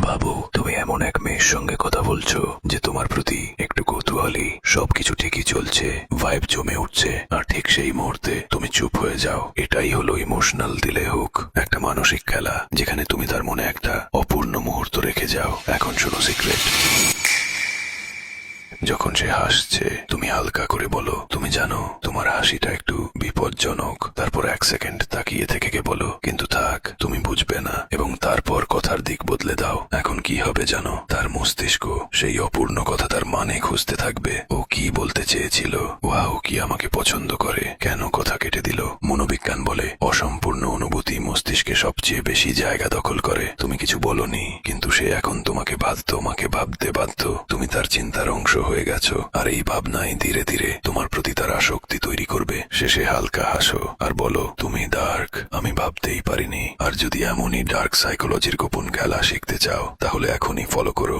ভাবো তুমি এমন এক মেয়ের সঙ্গে কথা বলছো যে তোমার প্রতি একটু কৌতূহলী, সবকিছু ঠিকই চলছে, ভাইব জমে উঠছে, আর ঠিক সেই মুহূর্তে তুমি চুপ হয়ে যাও। এটাই হলো ইমোশনাল দিলে হুক, একটা মানসিক খেলা যেখানে তুমি তার মনে একটা অপূর্ণ মুহূর্ত রেখে যাও। এখন শোনো সিক্রেট। যখন সে হাসছে তুমি হালকা করে বলো, তুমি জানো তোমার হাসিটা একটু বিপজ্জনক। তারপর 1 সেকেন্ড তাকিয়ে থেকে বলো, কিন্তু থাক, তুমি বুঝবে না। এবং তারপর কথার দিক বদলে দাও। এখন কি হবে জানো? তার মস্তিষ্ক সেই অপূর্ণ কথা তার মানে খুঁজতে থাকবে। ও কি বলতে চেয়েছিল? ওয়াও, কি আমাকে পছন্দ করে, কেন কথা কেটে দিল? মনোবিজ্ঞান বলে অসম্পূর্ণ অনুভূতি মস্তিষ্কে সবচেয়ে বেশি জায়গা দখল করে। তুমি কিছু বলনি, কিন্তু সে এখন তোমাকে ভাবতে বাধ্য। তুমি তার চিন্তার অংশ হয়ে গেছো, আর এই ভাবনাই ধীরে ধীরে তোমার প্রতি তার আসক্তি তৈরি করবে। শেষে হালকা হাসো আর বলো, তুমি ডার্ক, আমি ভাবতেই পারিনি। আর যদি এমনই ডার্ক সাইকোলজির গোপন খেলা শিখতে চাও তাহলে এখনই ফলো করো।